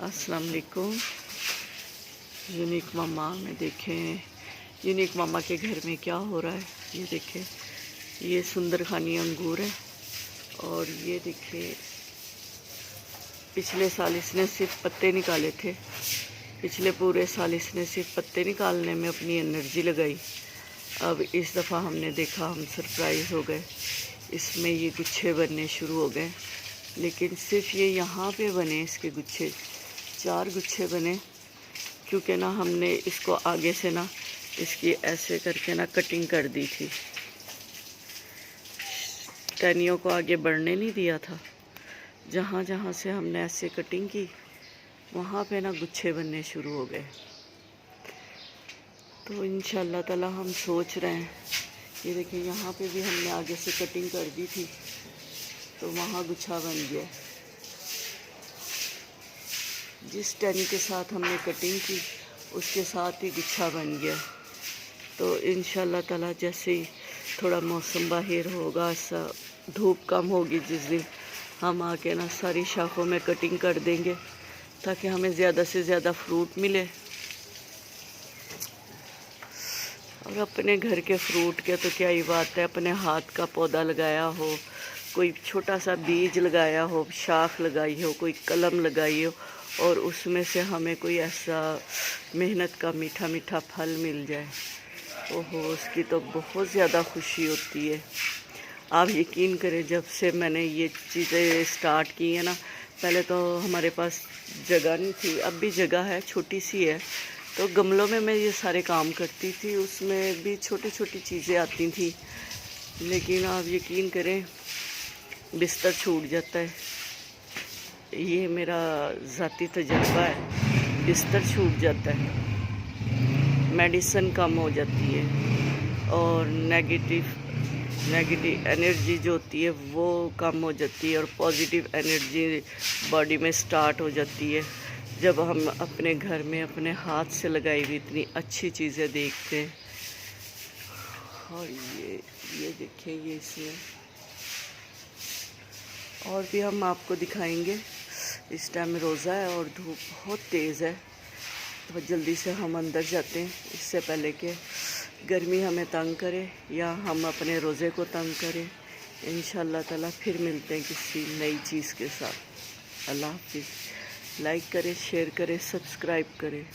अस्सलाम वालेकुम। यूनिक मामा में देखें, यूनिक मामा के घर में क्या हो रहा है। ये देखें, ये सुंदर खानी अंगूर है और ये देखिए पिछले साल इसने सिर्फ पत्ते निकाले थे। पिछले पूरे साल इसने सिर्फ पत्ते निकालने में अपनी एनर्जी लगाई। अब इस दफ़ा हमने देखा, हम सरप्राइज़ हो गए, इसमें ये गुच्छे बनने शुरू हो गए। लेकिन सिर्फ ये यहाँ पे बने, इसके गुच्छे 4 गुच्छे बने, क्योंकि ना हमने इसको आगे से ना इसकी ऐसे करके ना कटिंग कर दी थी, टहनियों को आगे बढ़ने नहीं दिया था। जहाँ जहाँ से हमने ऐसे कटिंग की वहाँ पे ना गुच्छे बनने शुरू हो गए। तो इंशाल्लाह ताला हम सोच रहे हैं, ये देखिए यहाँ पे भी हमने आगे से कटिंग कर दी थी तो वहाँ गुच्छा बन गया। जिस टहनी के साथ हमने कटिंग की उसके साथ ही गुच्छा बन गया। तो इंशाल्लाह ताला जैसे ही थोड़ा मौसम बाहर होगा, ऐसा धूप कम होगी जिस दिन, हम आके ना सारी शाखों में कटिंग कर देंगे ताकि हमें ज़्यादा से ज़्यादा फ्रूट मिले। और अपने घर के फ्रूट के तो क्या ही बात है, अपने हाथ का पौधा लगाया हो, कोई छोटा सा बीज लगाया हो, शाख लगाई हो, कोई कलम लगाई हो और उसमें से हमें कोई ऐसा मेहनत का मीठा मीठा फल मिल जाए, ओहो, उसकी तो बहुत ज़्यादा खुशी होती है। आप यकीन करें, जब से मैंने ये चीज़ें स्टार्ट की है ना, पहले तो हमारे पास जगह नहीं थी, अब भी जगह है, छोटी सी है, तो गमलों में मैं ये सारे काम करती थी, उसमें भी छोटी छोटी चीज़ें आती थी। लेकिन आप यकीन करें, बिस्तर छूट जाता है, ये मेरा ज़ाती तजर्बा है, बिस्तर छूट जाता है, मेडिसिन कम हो जाती है और नेगेटिव एनर्जी जो होती है वो कम हो जाती है और पॉजिटिव एनर्जी बॉडी में स्टार्ट हो जाती है जब हम अपने घर में अपने हाथ से लगाई हुई इतनी अच्छी चीज़ें देखते हैं। और ये देखिए, ये इसमें और भी हम आपको दिखाएंगे। इस टाइम रोज़ा है और धूप बहुत तेज़ है, तो जल्दी से हम अंदर जाते हैं इससे पहले कि गर्मी हमें तंग करे या हम अपने रोज़े को तंग करें। इंशाल्लाह ताला फिर मिलते हैं किसी नई चीज़ के साथ। अल्लाह हाफिज़। लाइक करें, शेयर करें, सब्सक्राइब करें।